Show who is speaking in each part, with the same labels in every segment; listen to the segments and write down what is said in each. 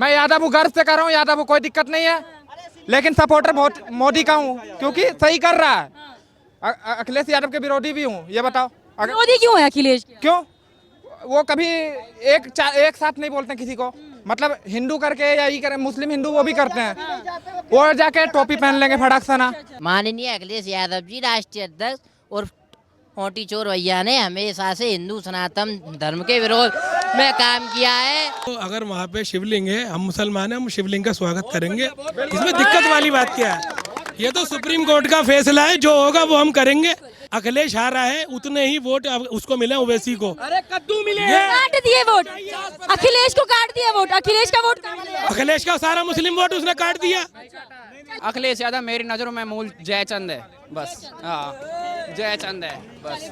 Speaker 1: मैं यादव हूँ, गर्व से कर रहा हूँ, यादव हूँ, कोई दिक्कत नहीं है, लेकिन सपोर्टर मोदी का हूँ क्योंकि सही कर रहा है। अखिलेश यादव के विरोधी भी हूँ, ये बताओ।
Speaker 2: विरोधी क्यों है अखिलेश?
Speaker 1: क्यों? वो कभी एक साथ नहीं बोलते किसी को, मतलब हिंदू करके या ये करे, मुस्लिम हिंदू वो भी करते हैं, वो जाके टोपी पहन लेंगे फटाक से ना।
Speaker 3: माननीय अखिलेश यादव जी राष्ट्रीय अध्यक्ष और मोटी चोर भैया ने हमेशा से हिंदू सनातन धर्म के विरोध में काम किया है।
Speaker 4: तो अगर वहाँ पे शिवलिंग है, हम मुसलमान हैं, हम शिवलिंग का स्वागत करेंगे, इसमें दिक्कत वाली बात क्या है? ये तो सुप्रीम कोर्ट का फैसला है, जो होगा वो हम करेंगे। अखिलेश हारा है, उतने ही वोट उसको मिले, ओवैसी को।
Speaker 1: अरे कद्दू मिले,
Speaker 2: काट दिए वोट, अखिलेश को काट दिया वोट, अखिलेश का वोट,
Speaker 4: अखिलेश का सारा मुस्लिम वोट उसने काट दिया।
Speaker 5: अखिलेश यादव मेरी नज़रों में मूल जयचंद है, बस। हाँ, जयचंद है बस।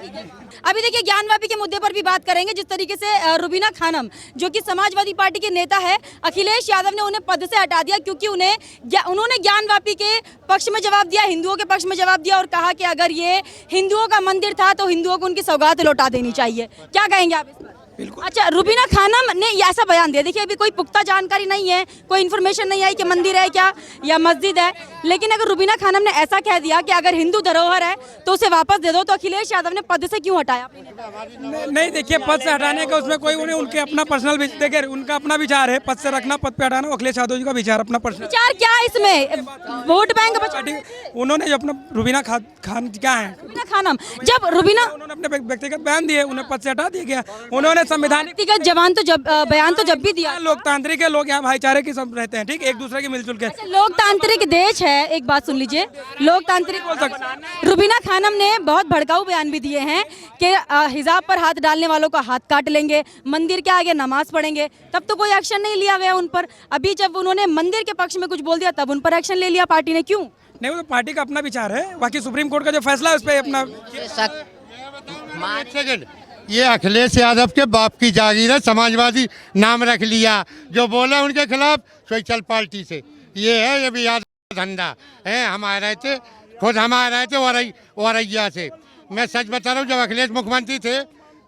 Speaker 2: अभी देखिए ज्ञानवापी के मुद्दे पर भी बात करेंगे। जिस तरीके से रुबीना खानम जो कि समाजवादी पार्टी के नेता है, अखिलेश यादव ने उन्हें पद से हटा दिया क्योंकि उन्होंने ज्ञानवापी के पक्ष में जवाब दिया, हिंदुओं के पक्ष में जवाब दिया और कहा कि अगर ये हिंदुओं का मंदिर था तो हिंदुओं को उनकी सौगात लौटा देनी चाहिए। क्या कहेंगे आप इस पर? अच्छा, रुबीना खानम ने ऐसा बयान दिया। देखिए अभी कोई पुख्ता जानकारी नहीं है, कोई इन्फॉर्मेशन नहीं आई कि मंदिर है क्या या मस्जिद है, लेकिन अगर रुबीना खानम ने ऐसा कह दिया कि अगर हिंदू धरोहर है तो उसे वापस दे दो, तो अखिलेश यादव ने पद से क्यों हटाया?
Speaker 6: नहीं देखिए, पद से हटाने का उसमें कोई उनके अपना पर्सनल देखिए, उनका अपना विचार है, पद से रखना, पद पे हटाना अखिलेश यादव जी का विचार, अपना पर्सनल
Speaker 2: विचार। क्या है इसमें? वोट बैंक
Speaker 6: उन्होंने जो अपना रुबीना खान क्या है,
Speaker 2: रुबीना खानम जब रुबीना
Speaker 6: उन्होंने अपने व्यक्तिगत बयान दिए, उन्हें पद से हटा दिया गया। उन्होंने संविधान
Speaker 2: बयान तो जब भी दिया।
Speaker 6: लोकतांत्रिक है, लोग यहाँ भाईचारे की सब रहते हैं, ठीक, एक दूसरे के मिलजुल के।
Speaker 2: लोकतांत्रिक देश है, एक बात सुन लीजिए, लोकतांत्रिक बोल सकते। रुबीना खानम ने बहुत भड़काऊ बयान भी दिए हैं कि हिजाब पर हाथ डालने वालों का हाथ काट लेंगे, मंदिर के आगे नमाज पढ़ेंगे। तब तो कोई एक्शन नहीं लिया गया उन पर। अभी जब उन्होंने मंदिर के पक्ष में कुछ बोल दिया तब उन पर एक्शन ले लिया पार्टी ने। क्यों?
Speaker 6: नहीं, वो तो पार्टी का अपना विचार है, बाकी सुप्रीम कोर्ट का जो फैसला है उस पर अपना।
Speaker 7: ये अखिलेश यादव के बाप की जागीर है, समाजवादी नाम रख लिया, जो बोला उनके खिलाफ सोशल पार्टी से। ये है, ये भी याद धंधा है। हम आ रहे थे, खुद हम आ रहे थे औरैया से। मैं सच बता रहा हूँ, जब अखिलेश मुख्यमंत्री थे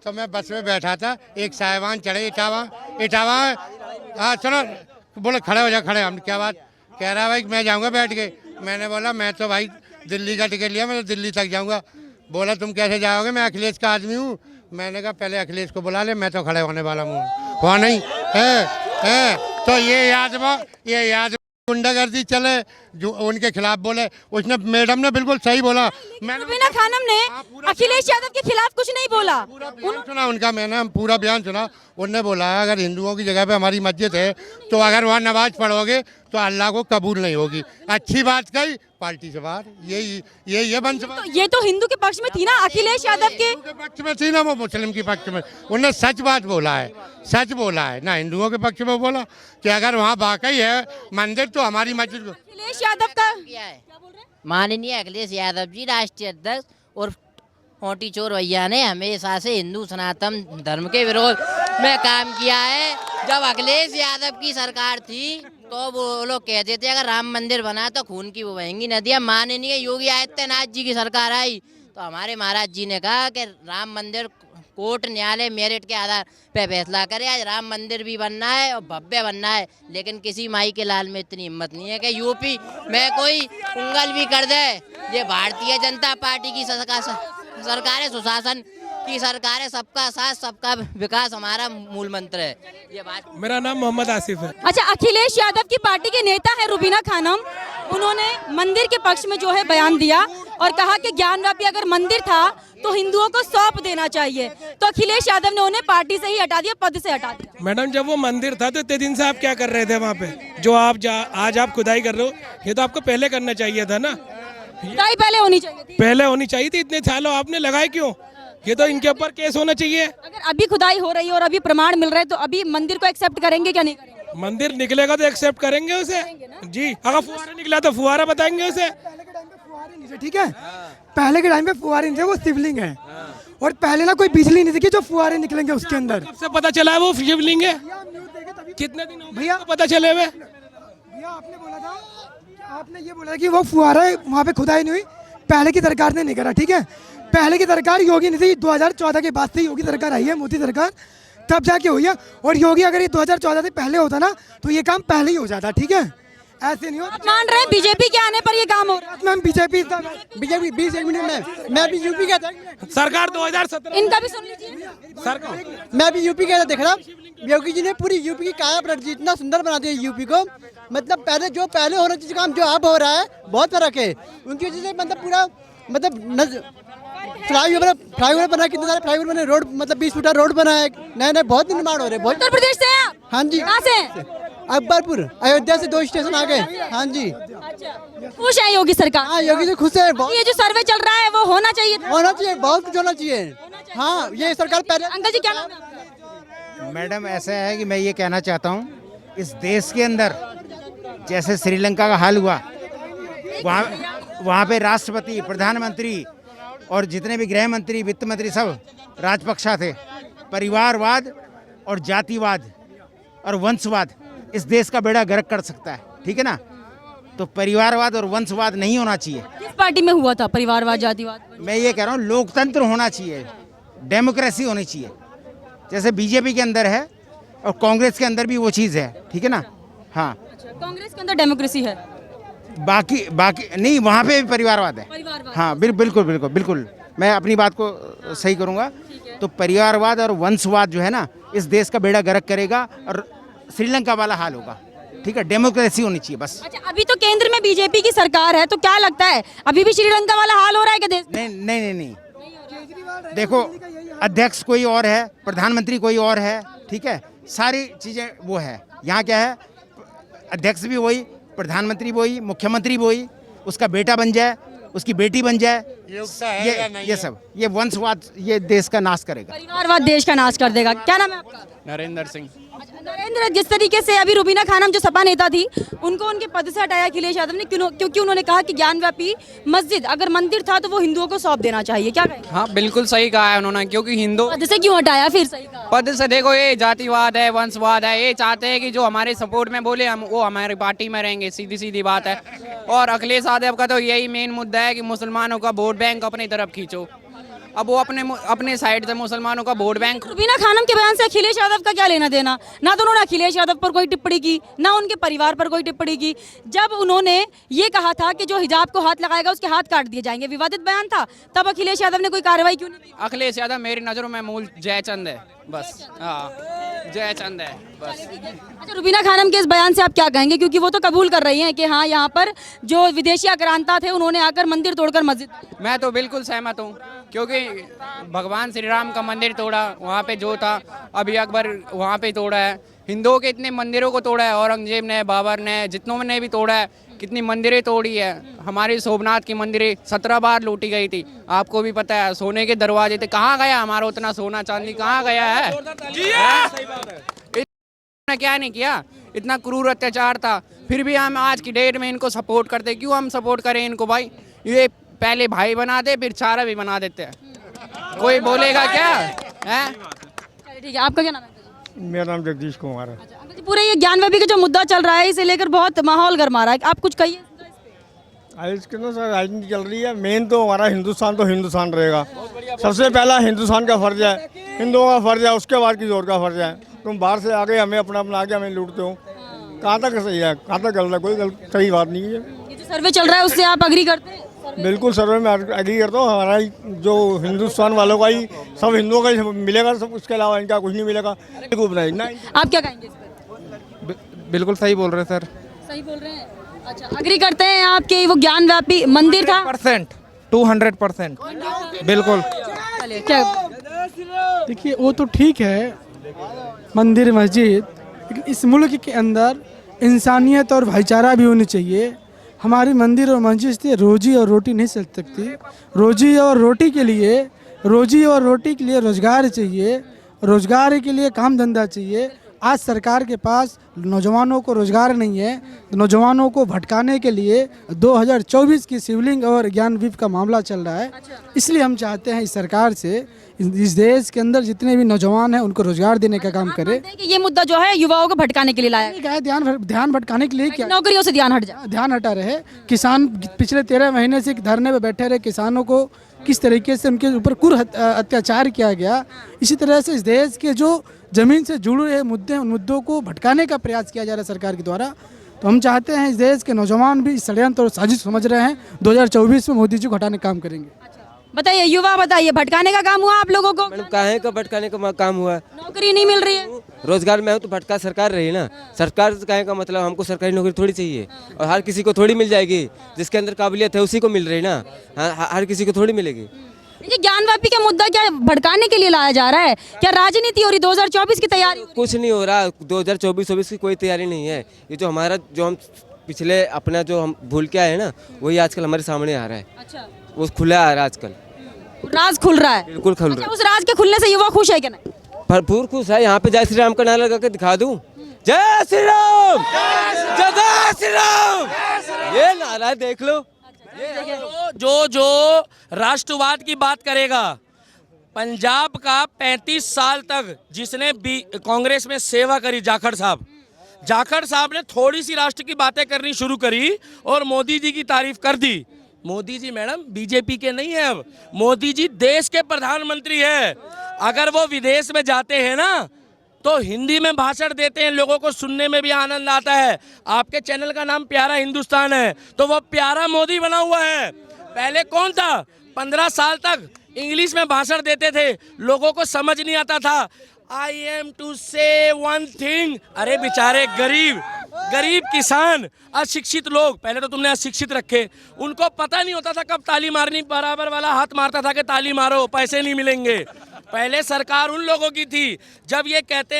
Speaker 7: तो मैं बस में बैठा था, एक साहिवान चढ़े इटावा। हाँ सुनो, बोले खड़े हो जा, खड़े। हम क्या बात? कह रहा भाई मैं जाऊँगा बैठ के। मैंने बोला मैं तो भाई दिल्ली का टिकट लिया, मैं तो दिल्ली तक जाऊँगा। बोला तुम कैसे जाओगे, मैं अखिलेश का आदमी हूँ। मैंने कहा पहले अखिलेश को बुला ले, मैं तो खड़े होने वाला हूँ। वहाँ नहीं है तो ये याद गुंडागर्दी चले, जो उनके खिलाफ बोले। उसने मैडम ने बिल्कुल सही बोला।
Speaker 2: रुबीना खानम ने अखिलेश यादव के खिलाफ कुछ नहीं बोला।
Speaker 7: सुना उनका, मैंने पूरा बयान सुना। उनने बोला अगर हिंदुओं की जगह पे हमारी मस्जिद है तो अगर वहाँ नमाज पढ़ोगे तो अल्लाह को कबूल नहीं होगी। अच्छी बात कही, पार्टी से बाहर। ये बंद।
Speaker 2: तो ये तो हिंदू के पक्ष में थी ना, अखिलेश यादव के
Speaker 7: पक्ष में थी ना, वो मुस्लिम के पक्ष में। उन्होंने सच बात बोला है, सच बोला है ना, हिंदुओं के पक्ष में बोला कि अगर वहाँ वाकई है मंदिर तो हमारी मस्जिद को।
Speaker 2: अखिलेश यादव का
Speaker 3: क्या है? माननीय अखिलेश यादव जी राष्ट्रीय अध्यक्ष और मोटी चोर भैया ने हमेशा से हिंदू सनातन धर्म के विरोध में काम किया है। जब अखिलेश यादव की सरकार थी तो वो लोग कहते थे अगर राम मंदिर बना तो खून की वो बहेंगी नदियाँ। माननीय योगी आदित्यनाथ जी की सरकार आई तो हमारे महाराज जी ने कहा कि राम मंदिर कोर्ट न्यायालय मेरिट के आधार पे फैसला करे। आज राम मंदिर भी बनना है और भव्य बनना है, लेकिन किसी माई के लाल में इतनी हिम्मत नहीं है कि यूपी में कोई उंगल भी कर दे। ये भारतीय जनता पार्टी की सरकार है, सुशासन की सरकार है, सबका साथ सबका विकास हमारा मूल मंत्र है। ये बात।
Speaker 4: मेरा नाम मोहम्मद आसिफ है।
Speaker 2: अच्छा, अखिलेश यादव की पार्टी के नेता है रुबीना खानम। उन्होंने मंदिर के पक्ष में जो है बयान दिया और कहा कि ज्ञानवापी अगर मंदिर था तो हिंदुओं को सौंप देना चाहिए। तो अखिलेश यादव ने उन्हें पार्टी से ही हटा दिया, पद से हटा दिया।
Speaker 4: मैडम जब वो मंदिर था तो इतने दिन से आप क्या कर रहे थे वहाँ पे? जो आप आज आप खुदाई कर रहे हो, ये तो आपको पहले करना चाहिए था ना।
Speaker 2: खुदाई पहले होनी चाहिए थी।
Speaker 4: पहले होनी चाहिए थी। इतने सालों आपने लगाए क्यों? ये तो इनके ऊपर केस होना चाहिए।
Speaker 2: अगर अभी खुदाई हो रही है और अभी प्रमाण मिल रहे हैं तो अभी मंदिर को एक्सेप्ट करेंगे क्या नहीं करेंगे?
Speaker 4: मंदिर निकलेगा तो एक्सेप्ट करेंगे उसे जी। अगर फुहारा निकला तो फुहारा बताएंगे उसे।
Speaker 6: ठीक है, पहले के टाइम पे फुहारे नहीं थे, वो शिवलिंग है। और पहले ना कोई बिजली नहीं थी कि जो फुहारे निकलेंगे उसके अंदर।
Speaker 4: सबसे पता चला है वो शिवलिंग है। कितने दिन हो भैया पता चले हुए?
Speaker 6: भैया आपने बोला था, आपने ये बोला कि वो फुहारा वहाँ पे खुदाई नहीं हुई, पहले की सरकार ने नहीं करा। ठीक है, पहले की सरकार योगी नहीं थी, 2014 के बाद से योगी सरकार आई है, मोदी सरकार।
Speaker 8: तब जाके हुई है। और योगी अगर ये 2014 से पहले होता ना तो ये काम पहले ही हो जाता, ठीक है, ऐसे नहीं
Speaker 2: आप मान रहे हैं बीजेपी के आने पर ये काम हो रहा है?
Speaker 8: मैम बीजेपी 20 मिनट में मैं भी यूपी का था,
Speaker 4: सरकार 2017
Speaker 2: इनका भी सुन लीजिए।
Speaker 4: सरकार
Speaker 8: मैं भी यूपी का देख रहा हूँ। योगी जी ने पूरी यूपी की काया पलट दी, इतना सुंदर बना दिया यूपी को। मतलब पहले होना चाहिए काम जो अब हो रहा है बहुत फर्क है। उनकी वजह से मतलब पूरा मतलब फ्लाईओवर बना, कितने सारे फ्लाईओवर बने, रोड मतलब 20 फुट रोड बना है, नए नए बहुत निर्माण हो रहे हैं। बहुत
Speaker 2: उत्तर प्रदेश से हैं आप?
Speaker 8: हाँ जी।
Speaker 2: कहाँ से हैं?
Speaker 8: अकबरपुर अयोध्या से 2 स्टेशन आ गए। हाँ जी।
Speaker 2: खुश है योगी सरकार?
Speaker 8: हाँ योगी जी खुश है बहुत।
Speaker 2: ये जो सर्वे चल रहा है वो होना चाहिए था।
Speaker 8: होना चाहिए, बहुत कुछ होना चाहिए। हाँ ये सरकार पहले।
Speaker 2: अंकल जी क्या नाम है आपका?
Speaker 9: मैडम ऐसा है कि मैं ये कहना चाहता हूँ, इस देश के अंदर जैसे श्रीलंका का हाल हुआ, वहाँ पे राष्ट्रपति, प्रधानमंत्री और जितने भी गृह मंत्री, वित्त मंत्री सब राजपक्षा थे। परिवारवाद और जातिवाद और वंशवाद इस देश का बेड़ा गर्क कर सकता है, ठीक है ना। तो परिवारवाद और वंशवाद नहीं होना चाहिए।
Speaker 2: किस पार्टी में हुआ था परिवारवाद जातिवाद?
Speaker 9: मैं ये कह रहा हूँ लोकतंत्र होना चाहिए, डेमोक्रेसी होनी चाहिए, जैसे बीजेपी के अंदर है और कांग्रेस के अंदर भी वो चीज़ है, ठीक है ना। हाँ
Speaker 2: कांग्रेस के अंदर डेमोक्रेसी है,
Speaker 9: बाकी नहीं, वहाँ पे भी परिवारवाद है।
Speaker 2: परिवारवाद।
Speaker 9: हाँ बिल्कुल मैं अपनी बात को सही करूँगा। तो परिवारवाद और वंशवाद जो है ना इस देश का बेड़ा गर्क करेगा और श्रीलंका वाला हाल होगा, ठीक है। डेमोक्रेसी होनी चाहिए बस।
Speaker 2: अच्छा अभी तो केंद्र में बीजेपी की सरकार है, तो क्या लगता है अभी भी श्रीलंका वाला हाल हो रहा है क्या देश में?
Speaker 9: नहीं। देखो अध्यक्ष कोई और है, प्रधानमंत्री कोई और है, ठीक है, सारी चीज़ें वो है। यहाँ क्या है, अध्यक्ष भी वही, प्रधानमंत्री वही, मुख्यमंत्री वही, उसका बेटा बन जाए, उसकी बेटी बन जाए, ये सब ये वंशवाद ये देश का नाश करेगा।
Speaker 2: परिवारवाद देश का नाश कर देगा। क्या नाम है आपका?
Speaker 5: नरेंद्र सिंह।
Speaker 2: नरेंद्र, जिस तरीके से अभी रुबीना खानम जो सपा नेता थी उनको उनके पद से हटाया अखिलेश यादव ने, क्योंकि उन्होंने कहा कि ज्ञानव्यापी मस्जिद अगर मंदिर था तो वो हिंदुओं को सौंप देना चाहिए, क्या कहेंगे?
Speaker 5: हाँ बिल्कुल सही कहा है उन्होंने, क्योंकि हिंदू
Speaker 2: पद से क्यों हटाया फिर? सही कहा।
Speaker 5: पद से देखो, ये जातिवाद है, वंशवाद है, ये चाहते हैं कि जो हमारे सपोर्ट में बोले हम वो हमारी पार्टी में रहेंगे, सीधी बात है। और अखिलेश यादव का तो यही मेन मुद्दा है कि मुसलमानों का वोट बैंक अपनी तरफ खींचो। अब वो अपने साइड से मुसलमानों का वोट बैंक।
Speaker 2: रुबीना खानम के बयान से अखिलेश यादव का क्या लेना देना? ना तो उन्होंने अखिलेश यादव पर कोई टिप्पणी की, ना उनके परिवार पर कोई टिप्पणी की। जब उन्होंने ये कहा था कि जो हिजाब को हाथ लगाएगा उसके हाथ काट दिए जाएंगे, विवादित बयान था, तब अखिलेश यादव ने कोई कार्रवाई क्यों नहीं की?
Speaker 5: अखिलेश यादव मेरी नज़रों में मूल जयचंद है बस। हाँ जयचंद है बस।
Speaker 2: अच्छा रुबीना खानम के इस बयान से आप क्या कहेंगे, क्योंकि वो तो कबूल कर रही हैं कि हाँ यहाँ पर जो विदेशी आक्रांता थे उन्होंने आकर मंदिर तोड़कर मस्जिद।
Speaker 5: मैं तो बिल्कुल सहमत हूँ, क्योंकि भगवान श्री राम का मंदिर तोड़ा, वहाँ पे जो था अभी अकबर वहाँ पे तोड़ा है। हिंदुओं के इतने मंदिरों को तोड़ा है, औरंगजेब ने, बाबर ने, जितनों ने भी तोड़ा है, कितनी मंदिरें तोड़ी है। हमारी सोमनाथ की मंदिरें 17 बार लूटी गई थी, आपको भी पता है। सोने के दरवाजे थे, कहाँ गया हमारा उतना सोना चांदी, कहाँ गया है? इतना क्या नहीं किया, इतना क्रूर अत्याचार था, फिर भी हम आज की डेट में इनको सपोर्ट करते। क्यों हम सपोर्ट करें इनको भाई? ये पहले भाई बना दे फिर चारा भी बना देते हैं, कोई बोलेगा क्या है?
Speaker 2: ठीक है, आपका क्या नाम है?
Speaker 10: मेरा नाम जगदीश कुमार है।
Speaker 2: अंकल जी, पूरे ये ज्ञानव्यापी का जो मुद्दा चल रहा है इसे लेकर बहुत माहौल गर्मा रहा है, आप कुछ कहिए।
Speaker 10: इसके ना सर राजनीति चल रही है, मेन तो हमारा हिंदुस्तान तो हिंदुस्तान रहेगा। सबसे पहला हिंदुस्तान का फर्ज है, हिंदुओं का फर्ज है, उसके बाद किसी और का फर्ज है। तुम बाहर से आगे हमें अपना आगे हमें लूटते हो, कहाँ तक सही है, कहाँ तक गलत है? कोई सही बात नहीं है।
Speaker 2: ये जो सर्वे चल रहा है उससे आप अग्री करते हैं?
Speaker 10: बिल्कुल सर्वे में एग्री करता हूँ। हमारा जो हिंदुस्तान वालों का ही, सब हिंदुओं का ही मिलेगा, सब उसके अलावा इनका कुछ नहीं मिलेगा।
Speaker 2: आप क्या कहेंगे इस पर?
Speaker 1: बिल्कुल सही बोल रहे हैं सर।
Speaker 2: सही बोल रहे हैं। अच्छा अग्री करते हैं आपके वो ज्ञानव्यापी मंदिर था?
Speaker 1: 200% बिल्कुल।
Speaker 2: क्या
Speaker 6: देखिए वो तो ठीक है मंदिर मस्जिद, लेकिन इस मुल्क के अंदर इंसानियत और भाईचारा भी होनी चाहिए। हमारी मंदिर और मस्जिद से रोजी और रोटी नहीं चल सकती। रोजी और रोटी के लिए रोजगार चाहिए, रोजगार के लिए काम धंधा चाहिए। आज सरकार के पास नौजवानों को रोजगार नहीं है, तो नौजवानों को भटकाने के लिए 2024 की शिवलिंग और ज्ञानव्यापी का मामला चल रहा है। इसलिए हम चाहते हैं इस सरकार से इस देश के अंदर जितने भी नौजवान हैं उनको रोजगार देने का काम करे।
Speaker 2: कि ये मुद्दा जो है युवाओं को भटकाने के लिए लाया
Speaker 6: क्या है? ध्यान भटकाने के लिए क्या?
Speaker 2: नौकरियों से ध्यान हट जाए,
Speaker 6: ध्यान हटा रहे। किसान पिछले 13 महीने से धरने पे बैठे रहे, किसानों को किस तरीके से उनके ऊपर क्रूर अत्याचार किया गया। इसी तरह से इस देश के जो ज़मीन से जुड़े हुए मुद्दों को भटकाने का प्रयास किया जा रहा है सरकार के द्वारा। तो हम चाहते हैं इस देश के नौजवान भी इस षड्यंत्र और साजिश समझ रहे हैं। 2024 में मोदी जी को हटाने का काम करेंगे।
Speaker 2: बताइए युवा, बताइए भटकाने का काम हुआ आप लोगों को?
Speaker 11: मैडम काहे का भटकाने का काम हुआ है?
Speaker 2: नौकरी नहीं मिल रही है।
Speaker 11: रोजगार में हूँ तो भटका सरकार रही ना। सरकार से काहे का मतलब, हमको सरकारी नौकरी थोड़ी चाहिए और हर किसी को थोड़ी मिल जाएगी। जिसके अंदर काबिलियत है उसी को मिल रही ना, हर किसी को थोड़ी मिलेगी।
Speaker 2: ये ज्ञानवापी का मुद्दा क्या भड़काने के लिए लाया जा रहा है? क्या राजनीति हो रही 2024 की तैयारी?
Speaker 11: कुछ नहीं हो रहा। 2024 की कोई तैयारी नहीं है। ये जो हमारा जो हम पिछले अपना जो हम भूल के आए हैं ना, वही आजकल हमारे सामने आ रहा है।
Speaker 2: अच्छा,
Speaker 11: वो खुला आ रहा है आजकल,
Speaker 2: राज खुल रहा है।
Speaker 11: बिल्कुल खुल
Speaker 2: अच्छा,
Speaker 11: रहा
Speaker 2: उस राज के खुलने से युवा खुश है क्या? नहीं,
Speaker 11: भरपूर खुश है। यहाँ पे जय श्री राम का नारा लगा के दिखा दूं, जय श्री राम, जय श्री राम, ये नारा देख लो।
Speaker 12: जो राष्ट्रवाद की बात करेगा, पंजाब का 35 साल तक जिसने कांग्रेस में सेवा करी, जाखड़ साहब ने थोड़ी सी राष्ट्र की बातें करनी शुरू करी और मोदी जी की तारीफ कर दी। मोदी जी मैडम बीजेपी के नहीं है, अब मोदी जी देश के प्रधानमंत्री है। अगर वो विदेश में जाते हैं ना तो हिंदी में भाषण देते हैं, लोगों को सुनने में भी आनंद आता है। आपके चैनल का नाम प्यारा हिंदुस्तान है, तो वो प्यारा मोदी बना हुआ है। पहले कौन था? 15 साल तक इंग्लिश में भाषण देते थे, लोगों को समझ नहीं आता था। आई एम टू से वन थिंग। अरे बेचारे गरीब किसान, अशिक्षित लोग, पहले तो तुमने अशिक्षित रखे, उनको पता नहीं होता था कब ताली मारनी। बराबर वाला हाथ मारता था कि ताली मारो, पैसे नहीं मिलेंगे। पहले सरकार उन लोगों की थी। जब ये कहते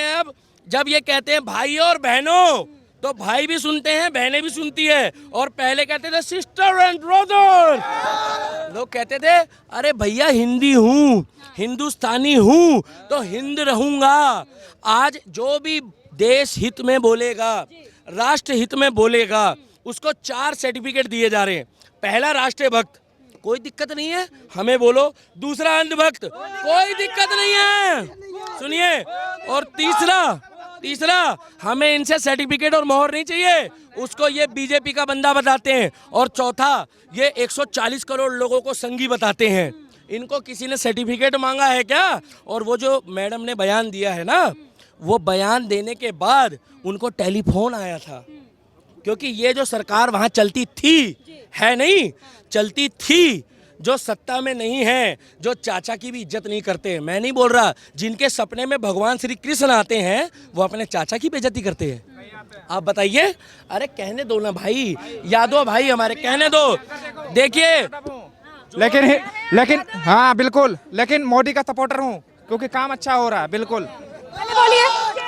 Speaker 12: हैं भाई और बहनों, तो भाई भी सुनते हैं, बहनें भी सुनती है। और पहले कहते थे सिस्टर एंड ब्रदर। लोग कहते थे अरे भैया हिंदी हूँ, हिंदुस्तानी हूँ, तो हिंद रहूंगा। आज जो भी देश हित में बोलेगा, राष्ट्र हित में बोलेगा, उसको 4 सर्टिफिकेट दिए जा रहे हैं। पहला राष्ट्रभक्त, कोई दिक्कत नहीं है, हमें बोलो। दूसरा अंधभक्त, कोई दिक्कत नहीं है, सुनिए। और तीसरा हमें इनसे सर्टिफिकेट और मोहर नहीं चाहिए, उसको ये बीजेपी का बंदा बताते हैं। और चौथा, ये 140 करोड़ लोगों को संगी बताते हैं। इनको किसी ने सर्टिफिकेट मांगा है क्या? और वो जो मैडम ने बयान दिया है ना, वो बयान देने के बाद उनको टेलीफोन आया था, क्योंकि ये जो सरकार वहाँ चलती थी, है नहीं, चलती थी, जो सत्ता में नहीं है, जो चाचा की भी इज्जत नहीं करते। मैं नहीं बोल रहा, जिनके सपने में भगवान श्री कृष्ण आते हैं वो अपने चाचा की बेइज्जती करते हैं। आप बताइए। अरे कहने दो ना भाई, यादव भाई हमारे, कहने दो। देखिए
Speaker 1: लेकिन हाँ बिल्कुल, लेकिन मोदी का सपोर्टर हूँ क्योंकि काम अच्छा हो रहा है। बिल्कुल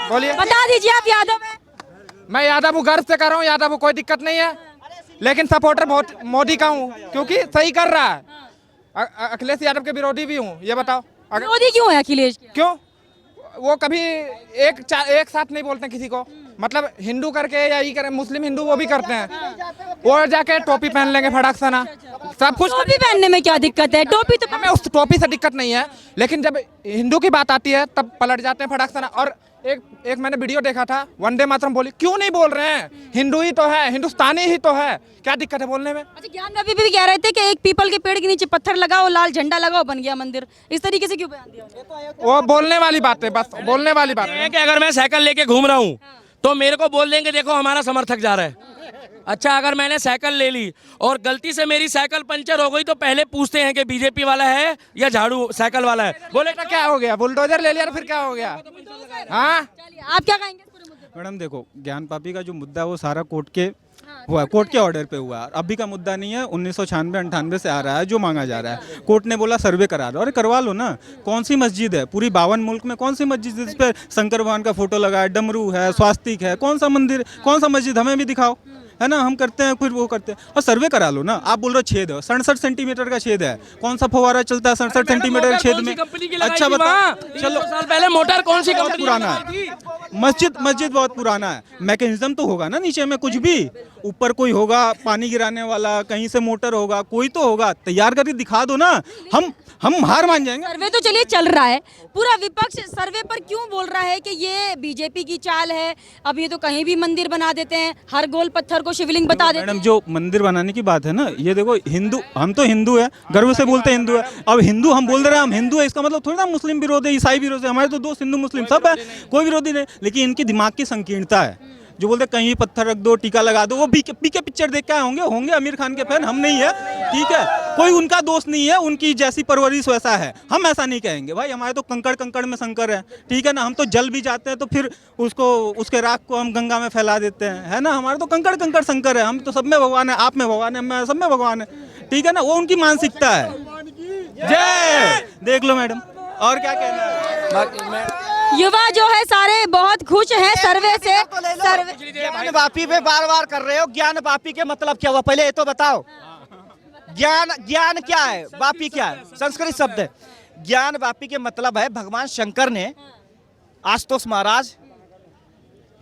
Speaker 1: बोलिए,
Speaker 2: बता दीजिए आप यादव हैं?
Speaker 1: मैं यादव हूँ, गर्व से कर रहा हूँ यादव हूँ, कोई दिक्कत नहीं है। लेकिन सपोर्टर मोदी का हूँ क्योंकि सही कर रहा है। अखिलेश यादव के विरोधी भी हूँ। ये बताओ
Speaker 2: विरोधी क्यों है अखिलेश?
Speaker 1: क्यों? वो कभी एक साथ नहीं बोलते किसी को, मतलब हिंदू करके या ये करे, मुस्लिम हिंदू वो भी करते हैं। वो जाके टोपी पहन लेंगे फटाक से ना, सब कुछ।
Speaker 2: टोपी पहनने में क्या दिक्कत है? टोपी तो
Speaker 1: हमें उस टोपी से दिक्कत नहीं है, लेकिन जब हिंदू की बात आती है तब पलट जाते हैं फटाक से ना। और एक मैंने वीडियो देखा था, वंदे मातरम बोली, क्यों नहीं बोल रहे हैं? हिंदू ही तो है, हिंदुस्तानी ही तो है, क्या दिक्कत है बोलने में?
Speaker 2: अच्छा, ज्ञानवापी भी कह रहे थे कि एक पीपल के पेड़ के नीचे पत्थर लगाओ, लाल झंडा लगाओ, बन गया मंदिर। इस तरीके से क्यों बयान दिया?
Speaker 1: वो बोलने वाली बात है, बस बोलने वाली बात है।
Speaker 12: कि अगर मैं साइकिल लेके घूम रहा हूँ तो मेरे को बोल देंगे देखो हमारा समर्थक जा रहा है। अच्छा, अगर मैंने साइकिल ले ली और गलती से मेरी साइकिल पंचर हो गई तो पहले पूछते हैं कि बीजेपी वाला है या झाड़ू साइकिल वाला है।
Speaker 1: बोले तो क्या हो गया, बुलडोजर ले लिया तो फिर क्या हो गया? हाँ,
Speaker 2: आप क्या कहेंगे?
Speaker 13: मैडम देखो, ज्ञानवापी का जो मुद्दा है वो सारा कोर्ट के हुआ है, कोर्ट के ऑर्डर पे हुआ है। अभी का मुद्दा नहीं है, 1996-98 से आ रहा है जो मांगा जा रहा है। कोर्ट ने बोला सर्वे करा दो, अरे करवा लो ना। कौन सी मस्जिद है पूरी 52 मुल्क में, कौन सी मस्जिद जिस पे शंकर भगवान का फोटो लगा है, डमरू है, स्वास्तिक है? कौन सा मंदिर, कौन सा मस्जिद, हमें भी दिखाओ, है ना। हम करते हैं, फिर वो करते हैं। और सर्वे करा लो ना। आप बोल रहे हो छेद है, 67 सेंटीमीटर का छेद है। कौन सा फव्वारा चलता है 67 सेंटीमीटर छेद में? अच्छा बताओ, चलो
Speaker 12: साल पहले मोटर कौन सी कंपनी
Speaker 13: पुराना है? मस्जिद बहुत पुराना है। मैकेनिज्म तो होगा ना नीचे में, कुछ भी ऊपर कोई होगा पानी गिराने वाला, कहीं से मोटर होगा, कोई तो होगा, तैयार करके दिखा दो ना। हम हार मान जाएंगे।
Speaker 2: सर्वे तो चलिए चल रहा है, पूरा विपक्ष सर्वे पर क्यों बोल रहा है कि ये बीजेपी की चाल है? अब ये तो कहीं भी मंदिर बना देते हैं, हर गोल पत्थर को को शिवलिंग बता देते
Speaker 13: मैडम जो मंदिर बनाने की बात है ना, ये देखो हिंदू, हम तो हिंदू है, गर्व से बोलते हैं हिंदू है। अब हिंदू हम बोल रहे हैं हम हिंदू है, इसका मतलब थोड़ी ना मुस्लिम विरोध है, ईसाई विरोध है। हमारे तो दोस्त हिंदू मुस्लिम सब है, कोई विरोधी नहीं। लेकिन इनकी दिमाग की संकीर्णता है, जो बोलते कहीं भी पत्थर रख दो, टीका लगा दो। वो पीके पिक्चर देख के होंगे आमिर खान के फैन, हम नहीं है, ठीक है। कोई उनका दोस्त नहीं है, उनकी जैसी परवरिश वैसा है, हम ऐसा नहीं कहेंगे भाई। हमारे तो कंकड़ कंकड़ में शंकर है, ठीक है ना। हम तो जल भी जाते हैं तो फिर उसके राख को हम गंगा में फैला देते हैं, है ना। हमारे तो कंकड़ कंकड़ शंकर है, हम तो सब में भगवान है, आप में भगवान है, मैं सब में भगवान है, ठीक है ना। वो उनकी मानसिकता है। जय, देख लो मैडम, और क्या कहना है।
Speaker 2: युवा जो है सारे बहुत खुश हैं सर्वे से।
Speaker 8: ज्ञान वापी पे बार बार कर रहे हो, ज्ञान वापी के मतलब क्या हुआ पहले ये तो बताओ। ज्ञान क्या है, वापी क्या है, संस्कृत शब्द है। ज्ञान वापी के मतलब है भगवान शंकर ने, आशुतोष महाराज,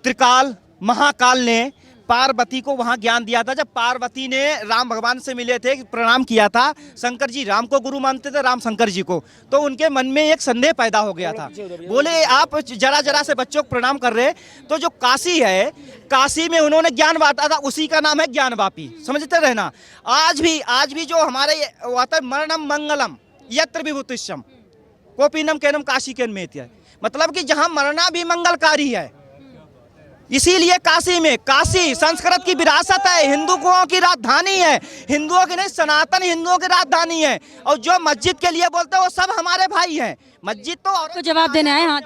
Speaker 8: त्रिकाल महाकाल ने पार्वती को वहां ज्ञान दिया था। जब पार्वती ने राम भगवान से मिले थे, प्रणाम किया था, शंकर जी राम को गुरु मानते थे, राम शंकर जी को, तो उनके मन में एक संदेह पैदा हो गया था। बोले आप जरा जरा से बच्चों को प्रणाम कर रहे, तो जो काशी है, काशी में उन्होंने ज्ञान बांटा था, उसी का नाम है ज्ञान वापी, समझते रहना। आज भी जो हमारे आता है मरणम मंगलम यत्र विभूतिष्यम कोपिनम केनम काशी केन में, मतलब कि जहां मरना भी मंगलकारी है। इसीलिए काशी में, काशी संस्कृत की विरासत है, हिंदुओं की राजधानी है, हिंदुओं की नहीं सनातन हिंदुओं की राजधानी है। और जो मस्जिद के लिए बोलते हैं वो सब हमारे भाई हैं। मस्जिद तो
Speaker 2: जवाब देने आए। हाँ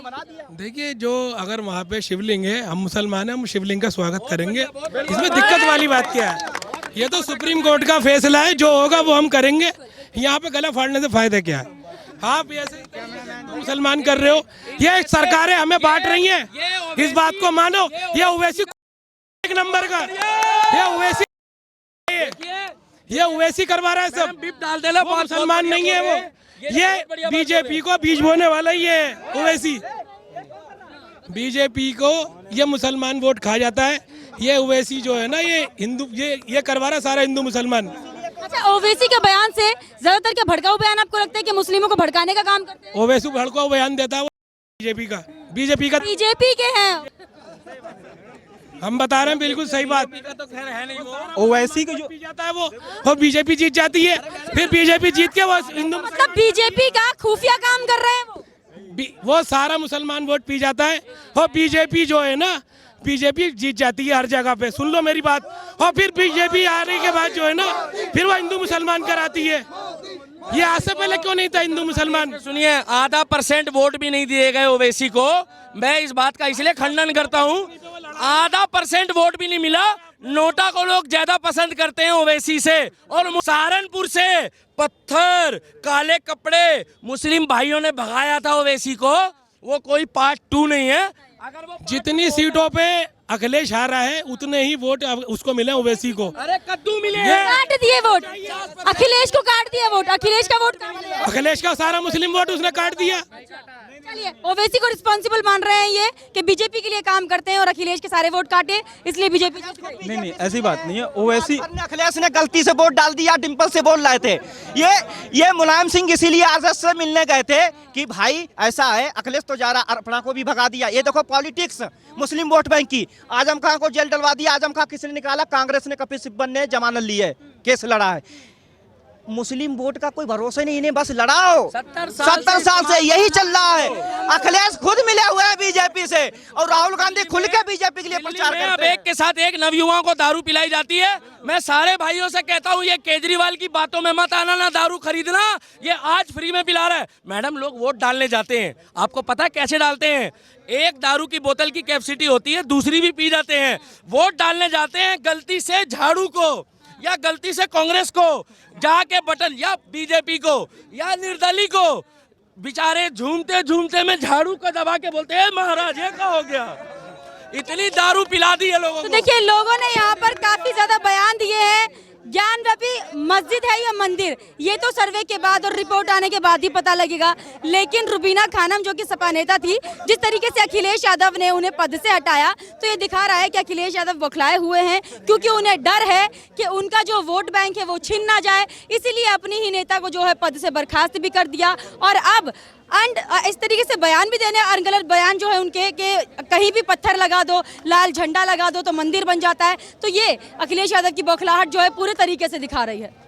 Speaker 4: देखिए, जो अगर वहाँ पे शिवलिंग है, हम मुसलमान हैं, हम शिवलिंग का स्वागत करेंगे। इसमें दिक्कत वाली बात क्या है? ये तो सुप्रीम कोर्ट का फैसला है, जो होगा वो हम करेंगे। यहाँ पे गला फाड़ने से फायदा क्या है? आप ऐसे मुसलमान कर रहे हो, ये सरकारें हमें बांट रही हैं, इस बात को मानो। ये ओवैसी एक नंबर का, ये ओवैसी करवा रहा है सब,
Speaker 12: डाल देना,
Speaker 4: वो मुसलमान नहीं है वो, ये बीजेपी को बीज बोने वाला ही है ओवैसी। बीजेपी को ये मुसलमान वोट खा जाता है, ये ओवैसी जो है ना, ये हिंदू, ये करवा रहा सारा हिंदू मुसलमान।
Speaker 2: अच्छा, ओवैसी के बयान से ज्यादातर क्या भड़काऊ बयान आपको लगता है कि मुस्लिमों को भड़काने का काम करते हैं?
Speaker 4: ओवैसी भड़काऊ बयान देता है वो बीजेपी
Speaker 2: बीजेपी के हैं,
Speaker 4: हम बता रहे हैं बिल्कुल सही बात।
Speaker 12: तो खैर है नहीं वो,
Speaker 4: ओवैसी को जो जाता है वो, और बीजेपी जीत जाती है, फिर बीजेपी जीत के वो हिंदू,
Speaker 2: मतलब बीजेपी का खुफिया काम कर रहे हैं
Speaker 4: वो सारा मुसलमान वोट पी जाता है। और बीजेपी जो है ना, बीजेपी जीत जाती है हर जगह पे, सुन लो मेरी बात। और फिर बीजेपी आने के बाद जो है ना, फिर वो हिंदू मुसलमान कराती है। ये आज से पहले क्यों नहीं था हिंदू मुसलमान?
Speaker 12: सुनिए, 0.5% वोट भी नहीं दिए गए ओवैसी को। मैं इस बात का इसलिए खंडन करता हूँ, 0.5% वोट भी नहीं मिला। नोटा को लोग ज्यादा पसंद करते हैं ओवैसी से। और सहारनपुर से पत्थर, काले कपड़े मुस्लिम भाइयों ने भगाया था ओवैसी को, वो कोई पार्ट 2 नहीं है। अगर वो
Speaker 4: जितनी सीटों पे अखिलेश हारा है, उतने ही वोट उसको मिले ओवैसी को।
Speaker 12: अरे कद्दू मिले हैं,
Speaker 2: काट दिए वोट, अखिलेश को काट दिया वोट, अखिलेश का वोट,
Speaker 4: अखिलेश का सारा मुस्लिम वोट उसने काट दिया।
Speaker 2: चलिए, ओवैसी को रिस्पॉन्सिबल मान रहे हैं ये कि बीजेपी के लिए काम करते हैं और अखिलेश के सारे वोट काटे, इसलिए बीजेपी।
Speaker 13: नहीं, ऐसी बात नहीं है। ओवैसी
Speaker 8: अखिलेश ने गलती से वोट डाल दिया, डिम्पल से बोल रहे थे। ये मुलायम सिंह इसीलिए आजाद से मिलने गए थे कि भाई ऐसा है, अखिलेश तो जा रहा, अर्पणा को भी भगा दिया। ये देखो पॉलिटिक्स, मुस्लिम वोट बैंक की। आजम खान को जेल डलवा दिया, आजम खान किसने निकाला? कांग्रेस ने, कपिल सिब्बल ने जमानत ली है, केस लड़ा है। मुस्लिम वोट का कोई भरोसा नहीं, इन्हें बस लड़ाओ। 70 साल से यही चल रहा है। अखिलेश खुद मिले हुए हैं बीजेपी से, और राहुल गांधी खुल के बीजेपी के लिए प्रचार करते हैं।
Speaker 12: एक के साथ एक नवयुवाओं को दारू पिलाई जाती है। मैं सारे भाइयों से कहता हूँ, ये केजरीवाल की बातों में मत आना, ना दारू खरीदना। ये आज फ्री में पिला रहा है। मैडम, लोग वोट डालने जाते हैं, आपको पता है कैसे डालते हैं? एक दारू की बोतल की कैपेसिटी होती है, दूसरी भी पी जाते हैं। वोट डालने जाते हैं, गलती से झाड़ू को या गलती से कांग्रेस को जाके बटन, या बीजेपी को या निर्दलीय को, बेचारे झूमते झूमते में झाड़ू को दबा के बोलते हैं महाराज ये क्या हो गया। इतनी दारू पिला दी है लोगों को।
Speaker 2: तो देखिए, लोगों ने यहाँ पर काफी ज्यादा बयान दिए हैं। ज्ञानवापी मस्जिद है या मंदिर, ये तो सर्वे के बाद और रिपोर्ट आने के बाद ही पता लगेगा। लेकिन रुबीना खानम जो कि सपा नेता थी, जिस तरीके से अखिलेश यादव ने उन्हें पद से हटाया, तो ये दिखा रहा है कि अखिलेश यादव बौखलाए हुए हैं, क्योंकि उन्हें डर है कि उनका जो वोट बैंक है वो छिन ना जाए। इसीलिए अपनी ही नेता को जो है पद से बर्खास्त भी कर दिया। और अब एंड इस तरीके से बयान भी देने और गलत बयान जो है उनके कि कहीं भी पत्थर लगा दो, लाल झंडा लगा दो तो मंदिर बन जाता है, तो ये अखिलेश यादव की बौखलाहट जो है पूरे तरीके से दिखा रही है।